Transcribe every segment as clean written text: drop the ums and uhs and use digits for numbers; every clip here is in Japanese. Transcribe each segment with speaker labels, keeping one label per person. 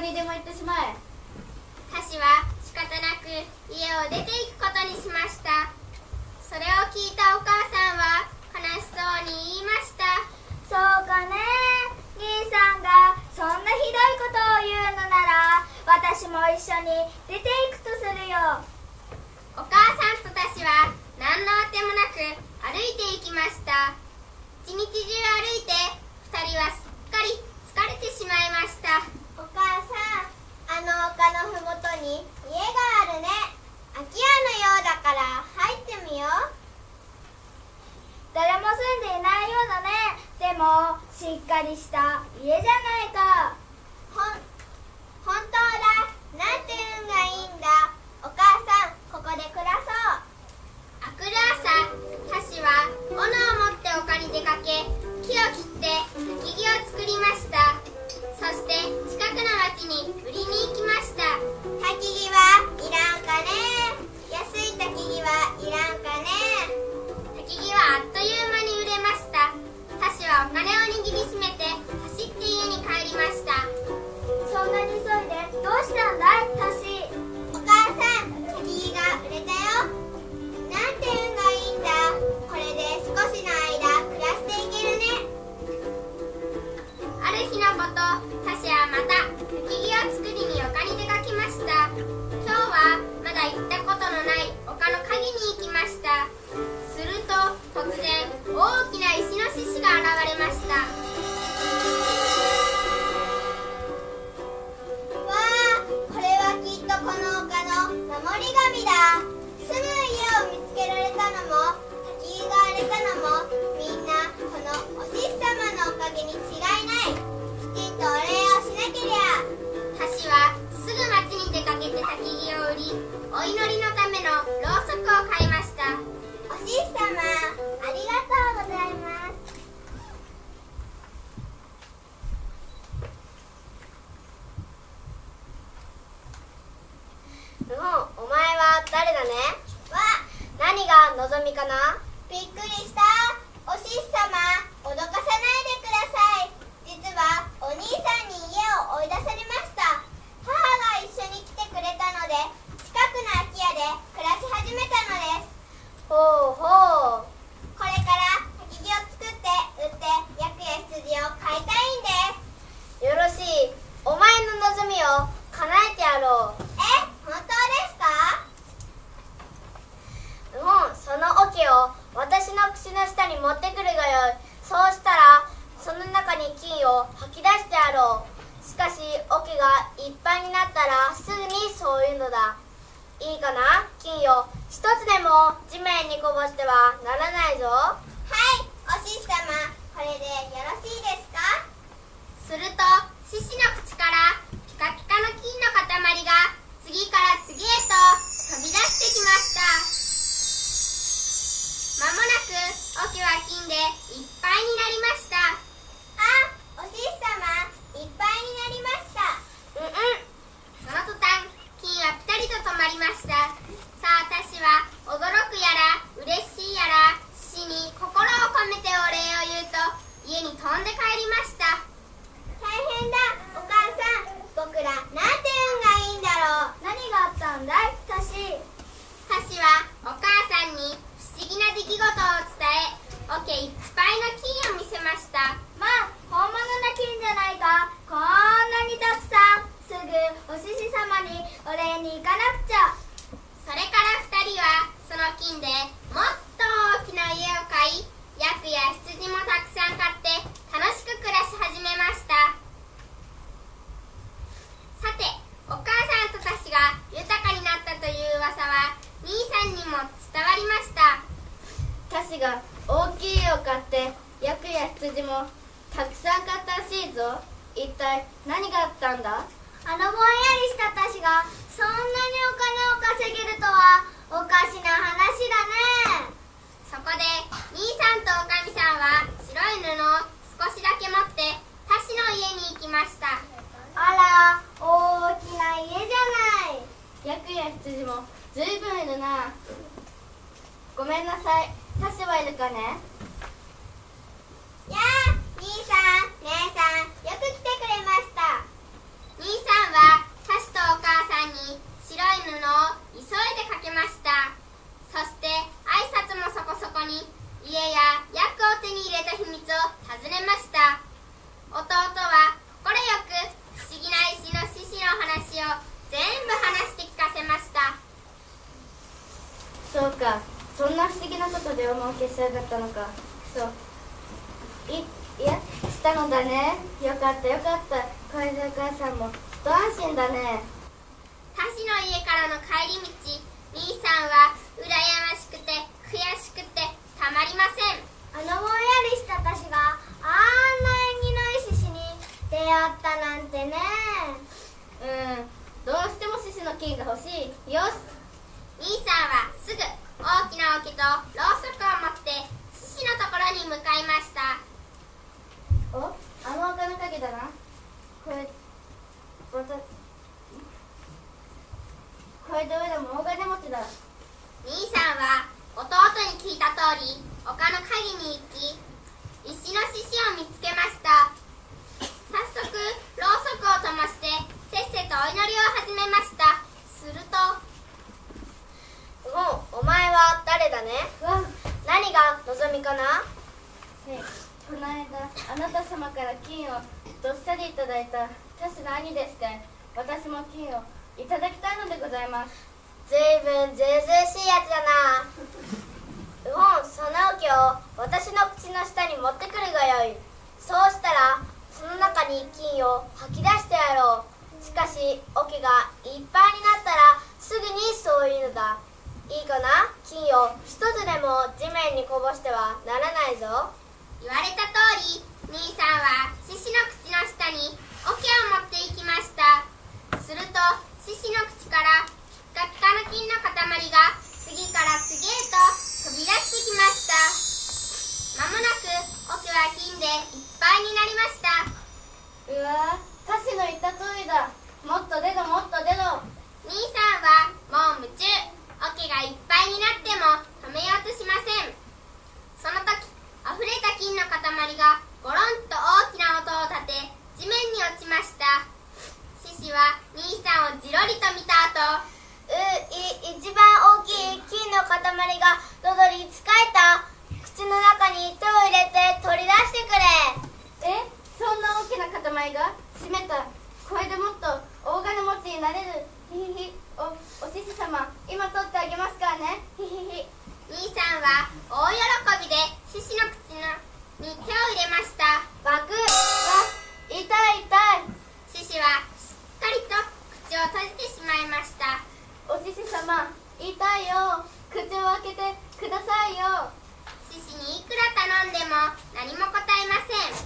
Speaker 1: にでも行ってしまえ。
Speaker 2: タシは仕方なく家を出て行くことにしました。それを聞いたお母さんは悲しそうに言いました。
Speaker 3: そうかね。兄さんがそんなひどいことを言うのなら私も一緒に出ていくとするよ。
Speaker 2: お母さんとタシは何のあてもなく歩いて行きました。一日中歩いて二人はすっかり疲れてしまいました。
Speaker 3: お母さん、あの丘のふもとに家があるね。空き家のようだから入ってみよう。誰も住んでいないようだね。でもしっかりした家じゃないか。本当だ。なんて運がいいんだ。お母さん、ここで暮らそう。
Speaker 2: あくる朝、タシは斧を持って丘に出かけ、木を切って焚き木を作りました。そして近くの町に売りに行きました。
Speaker 3: 焚き木はいらんかね。安い焚き木はいらんかね。
Speaker 2: 焚き木はあっという間に売れました。タシはお金を握りしめて走って家に帰りました。
Speaker 3: そんなに急いでどうしたんだい、タシ。お母さん、焚き木が売れたよ。なんて運がいいんだ。これで少しの間暮らしていけるね。
Speaker 2: ある日のこと、タシはまた焚き木を作りに丘に出かけました。今日はまだ行ったことのない丘の陰に行きました。すると突然大きな石の獅子が現れました。
Speaker 3: わあ、これはきっとこの丘の守り神だ。住む家を見つけられたのも焚き木が荒れたのもみんなこのお獅子様のおかげに違いない。きちんとお礼をしなけりゃ。
Speaker 2: タシはすぐ町に出かけて焚き木を売り、お祈りのためのろうそくを買いました。
Speaker 3: お獅子様、ありがとうございます。
Speaker 1: お前は誰だね。
Speaker 3: わ、
Speaker 1: 何が望みかな。
Speaker 3: びっくりした。お獅子様、脅かさないでください。実はお兄さんに家を追い出されました。母が一緒に来てくれたので近くの空き家で暮らし始めたのです。
Speaker 1: ほうほう。
Speaker 3: これから焚き木を作って売ってヤクや羊を飼いたいんです。
Speaker 1: よろしい。お前の望みを叶えてやろう。
Speaker 3: 本当ですか？
Speaker 1: その桶を私の口の下に持ってくるがよい。そうしたらその中に金を吐き出してやろう。しかし桶がいっぱいになったらすぐにそういうのだ。いいかな。金を一つでも地面にこぼしてはならないぞ。
Speaker 3: はい、お獅子様、これでよろしいですか？
Speaker 2: すると獅子の口からピカピカの金の塊が次から次へと飛び出してきました。まもなく桶は金でいっぱいになりました。
Speaker 3: お獅子様、いっぱいになりました。
Speaker 2: その途端金はピタリと止まりました。さあタシは驚くやら嬉しいやら獅子に心を込めてお礼を言うと家に飛んで帰りました。
Speaker 3: 大変だ、お母さん。僕らなんて運がいいんだろう。何があったんだい、タシ。
Speaker 2: タシはお母さんに不思議な出来事を伝え、桶いっぱいの金を見せました。
Speaker 3: まあ、本物の金じゃないか。こんなにたくさん。すぐお獅子様にお礼に行かなくちゃ。
Speaker 2: それから2人はその金でもっと大きな家を買い、ヤクや羊もたくさん買って楽しく暮らし始めました。さて、お母さんとタシが豊かになったという噂は兄さんにも伝わりました。
Speaker 1: タシが大きい家を買ってヤクや羊もたくさん買ったらしいぞ。一体何があったんだ。
Speaker 3: ぼんやりしたタシがそんなにお金を稼げるとはおかしな話だね。
Speaker 2: そこで兄さんとおかみさんは白い布を少しだけ持ってタシの家に行きました。
Speaker 3: あら、大きな家じゃない。
Speaker 1: ヤクや羊もずいぶんいるな。ごめんなさい。タシはいるかね。
Speaker 3: やあ、兄さん、姉さん、よく来てくれました。
Speaker 2: 兄兄さんはタシとお母さんに白い布を急いでかけました。そして挨拶もそこそこに家やヤックを手に入れた秘密を尋ねました。弟は快く不思議な石の獅子の話を全部話して聞かせました。
Speaker 1: そうか、そんな不思議なことで大儲けしやがったのか。いや、したのだね。よかったよかった。これでお母さんも一安心だね。
Speaker 2: タシの家からの帰り道、兄さんは羨ましくて悔しくてたまりません。
Speaker 3: ぼんやりした私があんな縁起のいい獅子に出会ったなんてね。
Speaker 1: どうしても獅子の金が欲しい。よし。
Speaker 2: 兄さんはすぐ大きな桶とろうそくを持って獅子のところに向かいました。
Speaker 1: お、あの丘の影だな。これで俺らも大金持ちだ。
Speaker 2: 兄さんは弟に聞いた通り丘の影に行き、石の獅子を見つけました。早速ろうそくを灯してせっせとお祈りを始めました。すると、
Speaker 1: お前は誰だね。何が望みかな。この間あなた様から金をどっさりいただいたタシの兄でして、私も金をいただきたいのでございます。ずいぶんずうずうしいやつだな。その桶を私の口の下に持ってくるがよい。そうしたらその中に金を吐き出してやろう。しかし桶がいっぱいになったらすぐにそういうのだ。いいかな。金を一つでも地面にこぼしてはならないぞ。
Speaker 2: 言われた通り兄さんは獅子の口の下に桶を持っていきました。すると獅子の口からピカピカの金の塊が次から次へと飛び出してきました。まもなく桶は金でいっぱいになりました。
Speaker 1: うわー、タシの言った通りだ。もっと出ろもっと出ろ。
Speaker 2: 兄さんはもう夢中。桶がいっぱいになっても止めようとしません。その時溢れた金の塊がゴロンと大きな音を立て地面に落ちました。獅子は兄さんをじろりと見た後、
Speaker 1: 一番大きい金の塊が喉につかえた。口の中に手を入れて取り出してくれ。そんな大きな塊が閉めた。これでもっと大金持ちになれる。ひひひ。お獅子様、今取ってあげますからね。ひひひ。
Speaker 2: 兄さんは大喜びで獅子の口に手を入れました。
Speaker 1: バクッ。痛い痛い。
Speaker 2: 獅子はしっかりと口を閉じてしまいました。
Speaker 1: お獅子様、痛いよ。口を開けてくださいよ。
Speaker 2: 獅子にいくら頼んでも何も答えません。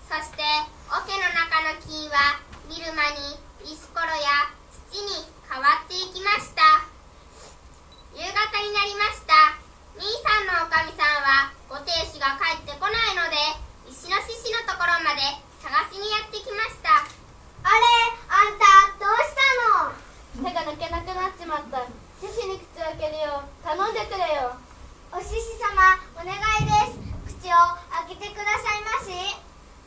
Speaker 2: そして桶の中の金は見る間に石ころや土に変わっていきました。夕方になりました。兄さんのおかみさんはご亭主が帰ってこないので石の獅子のところまで探しにやってきました。
Speaker 3: あれ、あんたどうしたの？
Speaker 1: 手が抜けなくなっちまった。獅子に口を開けるよう頼んでくれよ。
Speaker 3: お獅子様、お願いです。口を開けてくださいまし。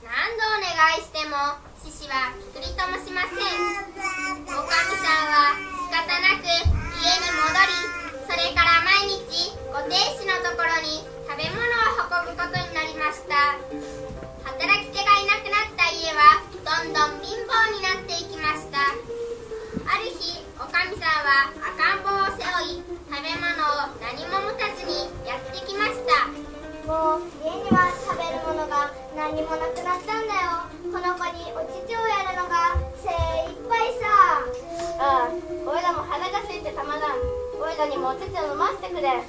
Speaker 2: 何度お願いしても獅子はピクリともしません。おかみさんは仕方なく家に戻り、それから毎日ご亭主のところに食べ物を運ぶことになりました。働き手がいなくなった家はどんどん貧乏になっていきました。ある日おかみさんは赤ん坊を背負い、食べ物を何も持たずにやってきました。
Speaker 3: もう家には食べるものが何もなくなったんだよ。この子にお乳をやるのが精一杯さ。
Speaker 1: ああ、おいらも腹が空いてたまらん。おいらにもお乳を飲ませてくれ。
Speaker 3: なに？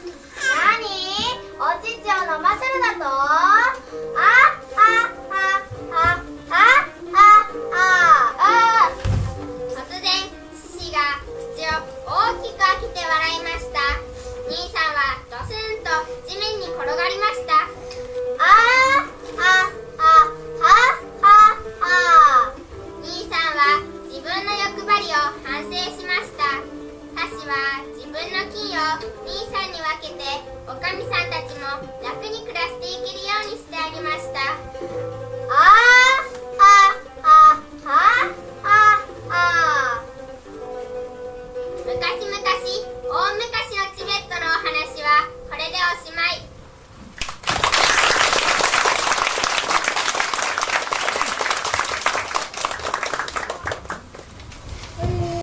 Speaker 3: お乳を飲ませるだと？
Speaker 2: 突然獅子が口を大きく開けて笑いました。兄さんはドスンと地面に転がりました。兄さんは自分の欲張りを反省しました。タシは自分の金を兄さんに分けて、おかみさんたちも楽に暮らしていけるようにしてあげました。